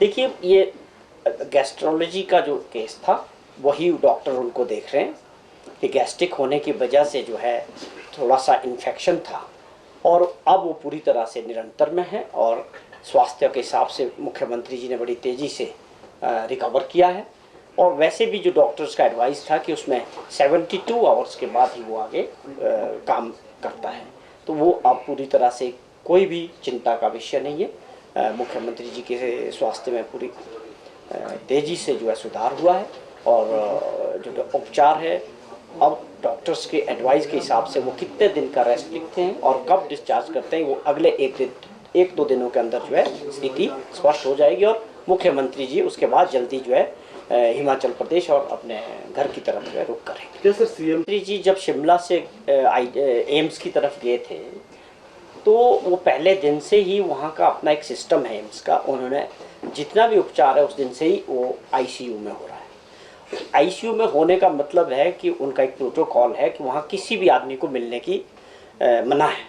देखिए, ये गैस्ट्रोलॉजी का जो केस था वही डॉक्टर उनको देख रहे हैं कि गैस्ट्रिक होने की वजह से जो है थोड़ा सा इन्फेक्शन था, और अब वो पूरी तरह से निरंतर में है और स्वास्थ्य के हिसाब से मुख्यमंत्री जी ने बड़ी तेज़ी से रिकवर किया है। और वैसे भी जो डॉक्टर्स का एडवाइस था कि उसमें 72 आवर्स के बाद ही वो आगे काम करता है, तो वो अब पूरी तरह से कोई भी चिंता का विषय नहीं है। मुख्यमंत्री जी के स्वास्थ्य में पूरी तेज़ी से जो है सुधार हुआ है, और जो उपचार है अब डॉक्टर्स के एडवाइस के हिसाब से वो कितने दिन का रेस्ट लिखते हैं और कब डिस्चार्ज करते हैं, वो अगले एक दो दिनों के अंदर जो है स्थिति स्पष्ट हो जाएगी, और मुख्यमंत्री जी उसके बाद जल्दी जो है हिमाचल प्रदेश और अपने घर की तरफ जो है रुख करेंगे। सर, सीएम जी जब शिमला से एम्स की तरफ गए थे तो वो पहले दिन से ही वहाँ का अपना एक सिस्टम है एम्स का, उन्होंने जितना भी उपचार है उस दिन से ही वो आईसीयू में हो रहा है। आईसीयू में होने का मतलब है कि उनका एक प्रोटोकॉल है कि वहाँ किसी भी आदमी को मिलने की मना है,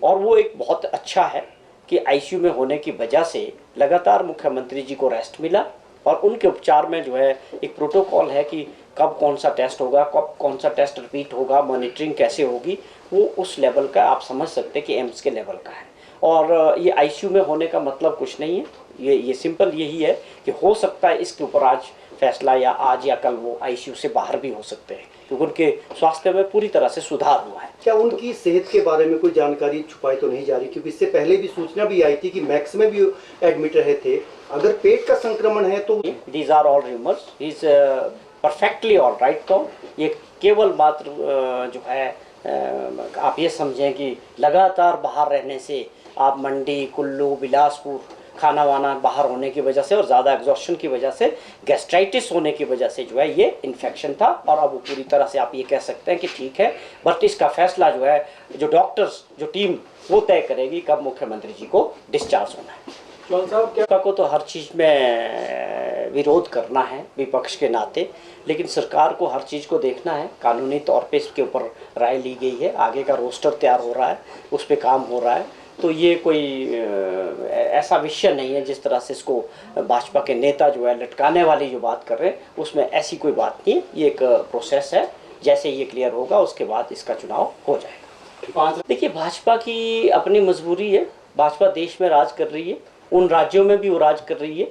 और वो एक बहुत अच्छा है कि आईसीयू में होने की वजह से लगातार मुख्यमंत्री जी को रेस्ट मिला, और उनके उपचार में जो है एक प्रोटोकॉल है कि कब कौन सा टेस्ट होगा, कब कौन सा टेस्ट रिपीट होगा, मॉनिटरिंग कैसे होगी, वो उस लेवल का आप समझ सकते हैं कि एम्स के लेवल का है। और ये आईसीयू में होने का मतलब कुछ नहीं है, ये सिंपल यही है कि हो सकता है इसके ऊपर आज फैसला या आज या कल वो आईसीयू से बाहर भी हो सकते हैं, क्योंकि उनके स्वास्थ्य में पूरी तरह से सुधार हुआ है। क्या उनकी सेहत के बारे में कोई जानकारी छुपाई तो नहीं जा रही, क्योंकि इससे पहले भी सूचना भी आई थी कि मैक्स में भी एडमिट रहे थे, अगर पेट का संक्रमण है तो these are all rumours, is perfectly all right. तो ये केवल मात्र जो है आप ये समझें कि लगातार बाहर रहने से, आप मंडी, कुल्लू, बिलासपुर खाना वाना बाहर होने की वजह से और ज़्यादा एग्जॉस्शन की वजह से, गैस्ट्राइटिस होने की वजह से जो है ये इन्फेक्शन था, और अब वो पूरी तरह से आप ये कह सकते हैं कि ठीक है। बट इसका फैसला जो है जो डॉक्टर्स जो टीम वो तय करेगी कब मुख्यमंत्री जी को डिस्चार्ज होना है। चौहान साहब, क्या को तो हर चीज़ में विरोध करना है विपक्ष के नाते, लेकिन सरकार को हर चीज़ को देखना है, कानूनी तौर पे इसके ऊपर राय ली गई है, आगे का रोस्टर तैयार हो रहा है, उस पर काम हो रहा है, तो ये कोई ऐसा विषय नहीं है जिस तरह से इसको भाजपा के नेता जो है लटकाने वाली जो बात कर रहे हैं, उसमें ऐसी कोई बात नहीं है। ये एक प्रोसेस है, जैसे ये क्लियर होगा उसके बाद इसका चुनाव हो जाएगा। देखिए, भाजपा की अपनी मजबूरी है, भाजपा देश में राज कर रही है, उन राज्यों में भी वो राज कर रही है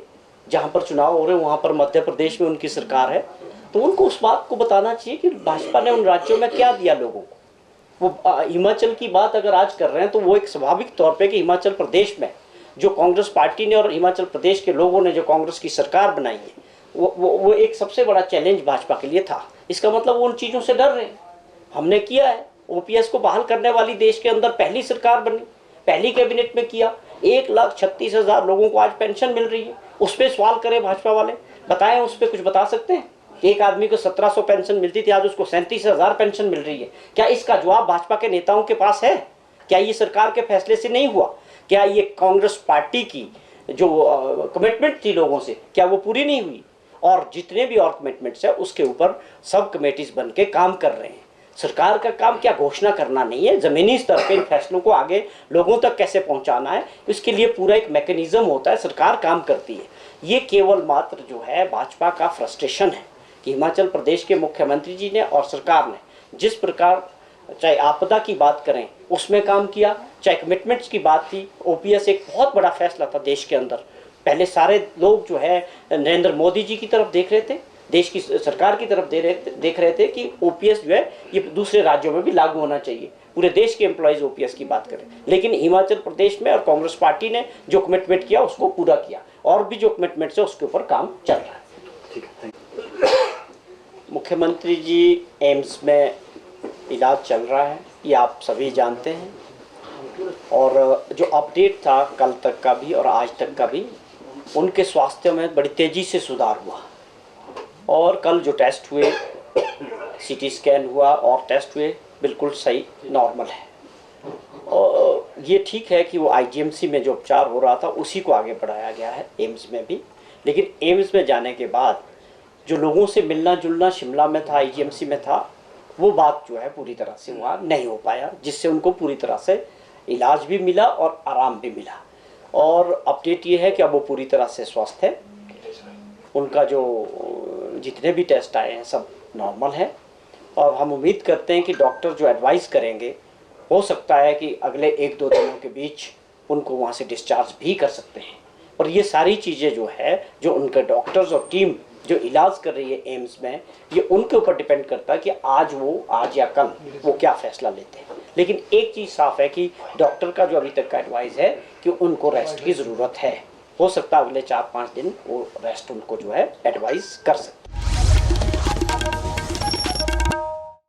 जहाँ पर चुनाव हो रहे हैं, वहाँ पर मध्य प्रदेश में उनकी सरकार है, तो उनको उस बात को बताना चाहिए कि भाजपा ने उन राज्यों में क्या दिया लोगों को। वो हिमाचल की बात अगर आज कर रहे हैं तो वो एक स्वाभाविक तौर पे कि हिमाचल प्रदेश में जो कांग्रेस पार्टी ने और हिमाचल प्रदेश के लोगों ने जो कांग्रेस की सरकार बनाई है, वो एक सबसे बड़ा चैलेंज भाजपा के लिए था। इसका मतलब वो उन चीज़ों से डर रहे हैं। हमने किया है, ओपीएस को बहाल करने वाली देश के अंदर पहली सरकार बनी, पहली कैबिनेट में किया, 1,36,000 लोगों को आज पेंशन मिल रही है। उस पर सवाल करें भाजपा वाले, बताएं उस पर कुछ बता सकते हैं? एक आदमी को 1700 पेंशन मिलती थी, आज उसको 37,000 पेंशन मिल रही है। क्या इसका जवाब भाजपा के नेताओं के पास है? क्या ये सरकार के फैसले से नहीं हुआ? क्या ये कांग्रेस पार्टी की जो कमिटमेंट थी लोगों से, क्या वो पूरी नहीं हुई? और जितने भी और कमिटमेंट्स है उसके ऊपर सब कमेटीज बन के काम कर रहे हैं। सरकार का काम क्या घोषणा करना नहीं है, ज़मीनी स्तर पे इन फैसलों को आगे लोगों तक कैसे पहुंचाना है, इसके लिए पूरा एक मैकेनिज्म होता है, सरकार काम करती है। ये केवल मात्र जो है भाजपा का फ्रस्ट्रेशन है कि हिमाचल प्रदेश के मुख्यमंत्री जी ने और सरकार ने जिस प्रकार चाहे आपदा की बात करें उसमें काम किया, चाहे कमिटमेंट्स की बात थी। ओपीएस एक बहुत बड़ा फैसला था देश के अंदर। पहले सारे लोग जो है नरेंद्र मोदी जी की तरफ देख रहे थे, देश की सरकार की तरफ देख रहे थे कि ओपीएस जो है ये दूसरे राज्यों में भी लागू होना चाहिए, पूरे देश के एम्प्लॉयज़ ओपीएस की बात करें। लेकिन हिमाचल प्रदेश में और कांग्रेस पार्टी ने जो कमिटमेंट किया उसको पूरा किया, और भी जो कमिटमेंट्स है उसके ऊपर काम चल रहा है। ठीक है, मुख्यमंत्री जी एम्स में इलाज चल रहा है, ये आप सभी जानते हैं, और जो अपडेट था कल तक का भी और आज तक का भी, उनके स्वास्थ्य में बड़ी तेज़ी से सुधार हुआ। और कल जो टेस्ट हुए, सीटी स्कैन हुआ और टेस्ट हुए, बिल्कुल सही नॉर्मल है। और ये ठीक है कि वो आईजीएमसी में जो उपचार हो रहा था उसी को आगे बढ़ाया गया है एम्स में भी। लेकिन एम्स में जाने के बाद जो लोगों से मिलना जुलना शिमला में था, आईजीएमसी में था, वो बात जो है पूरी तरह से वहाँ नहीं हो पाया, जिससे उनको पूरी तरह से इलाज भी मिला और आराम भी मिला। और अपडेट ये है कि अब वो पूरी तरह से स्वस्थ है। उनका जो जितने भी टेस्ट आए हैं सब नॉर्मल है और हम उम्मीद करते हैं कि डॉक्टर जो एडवाइस करेंगे हो सकता है कि अगले 1-2 दिनों के बीच उनको वहाँ से डिस्चार्ज भी कर सकते हैं। और ये सारी चीज़ें जो है जो उनके डॉक्टर्स और टीम जो इलाज कर रही है एम्स में, ये उनके ऊपर डिपेंड करता है कि आज या कल वो क्या फैसला लेते हैं। लेकिन एक चीज़ साफ है कि डॉक्टर का जो अभी तक का एडवाइस है कि उनको रेस्ट की ज़रूरत है। हो सकता है अगले 4-5 दिन वो रेस्ट उनको जो है एडवाइस कर सकते हैं।